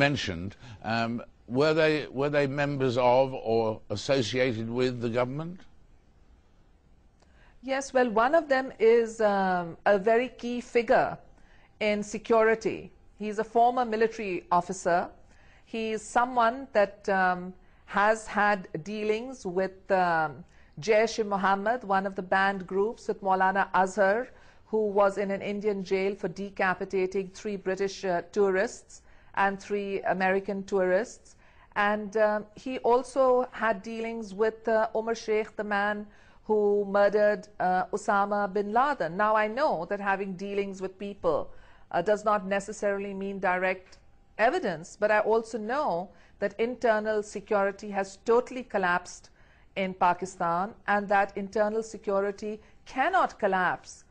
mentioned, were they members of or associated with the government? Yes, well, one of them is a very key figure in security. He's a former military officer. He is someone that has had dealings with Jaish-e-Mohammed, one of the banned groups, with Maulana Azhar, who was in an Indian jail for decapitating 3 British tourists and 3 American tourists. And he also had dealings with Umar Sheikh, the man who murdered Osama bin Laden. Now, I know that having dealings with people does not necessarily mean direct evidence, but I also know that internal security has totally collapsed in Pakistan, and that internal security cannot collapse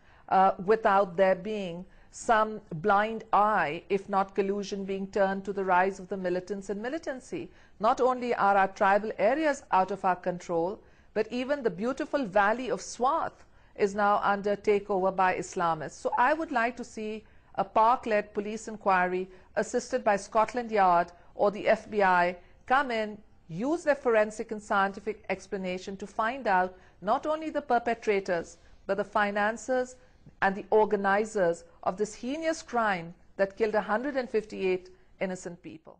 without there being some blind eye, if not collusion, being turned to the rise of the militants and militancy. Not only are our tribal areas out of our control, but even the beautiful valley of Swat is now under takeover by Islamists. So I would like to see a Pak-led police inquiry assisted by Scotland Yard or the FBI come in, use their forensic and scientific explanation to find out not only the perpetrators, but the financiers and the organizers of this heinous crime that killed 158 innocent people.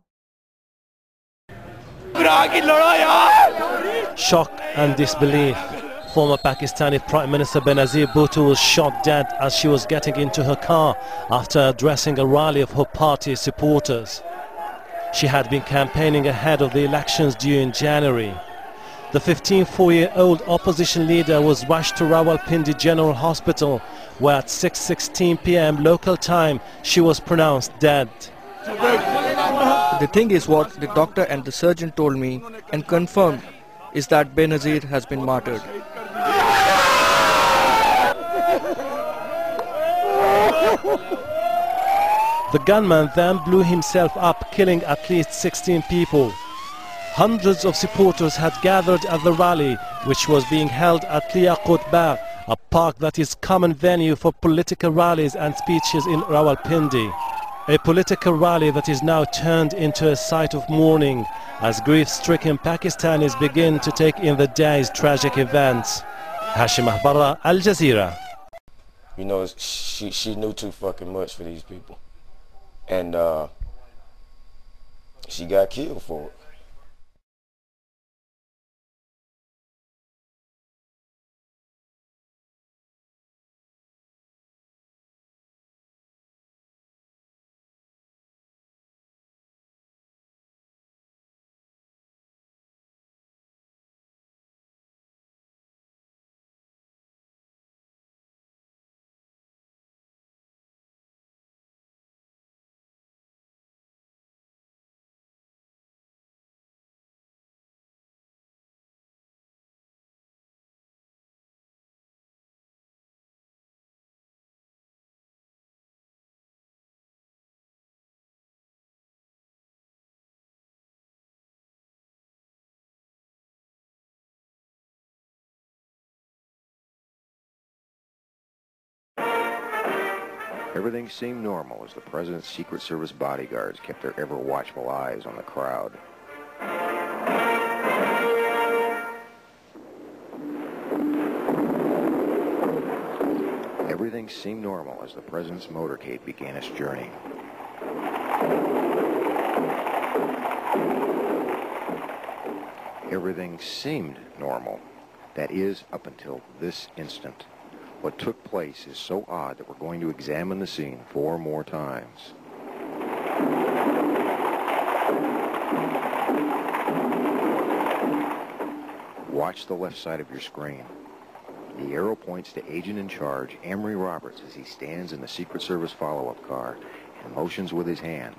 Shock and disbelief. Former Pakistani Prime Minister Benazir Bhutto was shot dead as she was getting into her car after addressing a rally of her party supporters. She had been campaigning ahead of the elections due in January. The 54-year-old opposition leader was rushed to Rawalpindi General Hospital, where at 6:16 p.m. local time she was pronounced dead. The thing is, what the doctor and the surgeon told me and confirmed is that Benazir has been martyred. The gunman then blew himself up, killing at least 16 people. Hundreds of supporters had gathered at the rally, which was being held at Liaqut Bagh, a park that is common venue for political rallies and speeches in Rawalpindi. A political rally that is now turned into a site of mourning as grief-stricken Pakistanis begin to take in the day's tragic events. Hashim Ahbarra, Al Jazeera. You know, she knew too fucking much for these people. And she got killed for it. Everything seemed normal as the President's Secret Service bodyguards kept their ever-watchful eyes on the crowd. Everything seemed normal as the President's motorcade began its journey. Everything seemed normal. That is, up until this instant. What took place is so odd that we're going to examine the scene 4 more times. Watch the left side of your screen. The arrow points to Agent in Charge, Emery Roberts, as he stands in the Secret Service follow-up car and motions with his hand.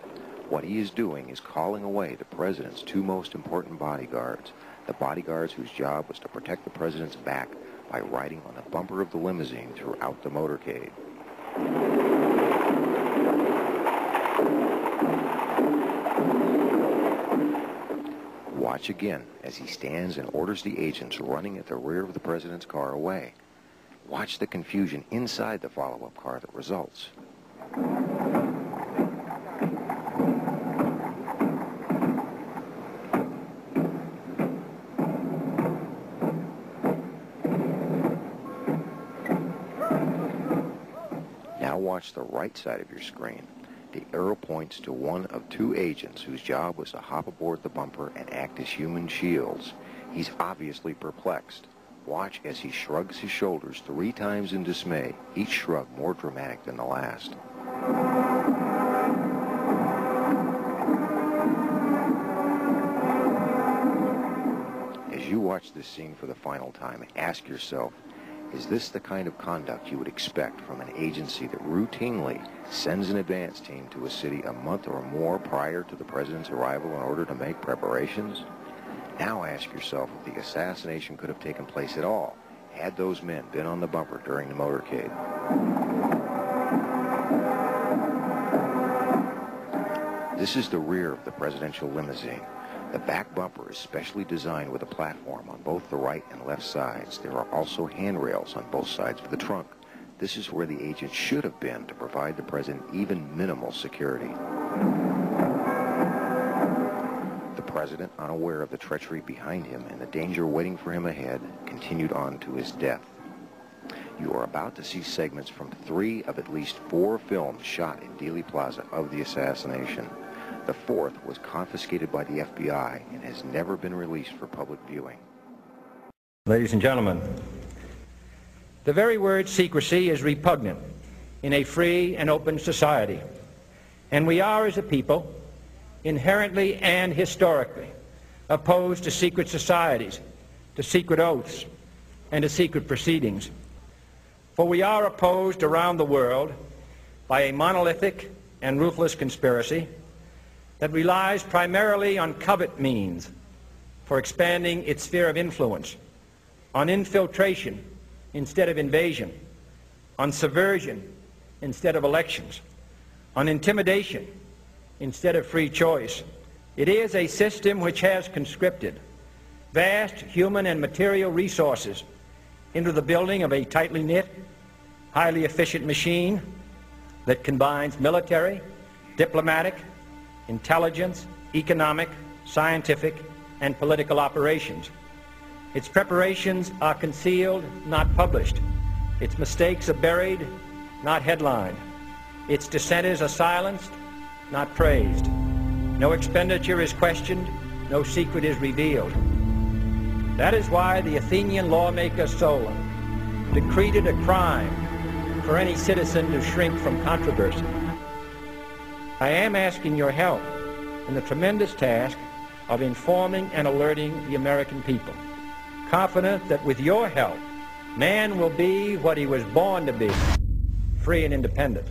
What he is doing is calling away the President's 2 most important bodyguards, the bodyguards whose job was to protect the President's back by riding on the bumper of the limousine throughout the motorcade. Watch again as he stands and orders the agents running at the rear of the President's car away. Watch the confusion inside the follow-up car that results. Now watch the right side of your screen. The arrow points to one of two agents whose job was to hop aboard the bumper and act as human shields. He's obviously perplexed. Watch as he shrugs his shoulders 3 times in dismay, each shrug more dramatic than the last. As you watch this scene for the final time, ask yourself, is this the kind of conduct you would expect from an agency that routinely sends an advance team to a city a month or more prior to the president's arrival in order to make preparations? Now ask yourself if the assassination could have taken place at all had those men been on the bumper during the motorcade. This is the rear of the presidential limousine. The back bumper is specially designed with a platform on both the right and left sides. There are also handrails on both sides of the trunk. This is where the agent should have been to provide the president even minimal security. The president, unaware of the treachery behind him and the danger waiting for him ahead, continued on to his death. You are about to see segments from 3 of at least 4 films shot in Dealey Plaza of the assassination. The 4th was confiscated by the FBI and has never been released for public viewing. Ladies and gentlemen, the very word secrecy is repugnant in a free and open society, and we are, as a people, inherently and historically opposed to secret societies, to secret oaths, and to secret proceedings. For we are opposed around the world by a monolithic and ruthless conspiracy that relies primarily on covert means for expanding its sphere of influence, on infiltration instead of invasion, on subversion instead of elections, on intimidation instead of free choice. It is a system which has conscripted vast human and material resources into the building of a tightly knit, highly efficient machine that combines military, diplomatic, intelligence, economic, scientific, and political operations. Its preparations are concealed, not published. Its mistakes are buried, not headlined. Its dissenters are silenced, not praised. No expenditure is questioned, no secret is revealed. That is why the Athenian lawmaker Solon decreed it a crime for any citizen to shrink from controversy. I am asking your help in the tremendous task of informing and alerting the American people, confident that with your help, man will be what he was born to be, free and independent.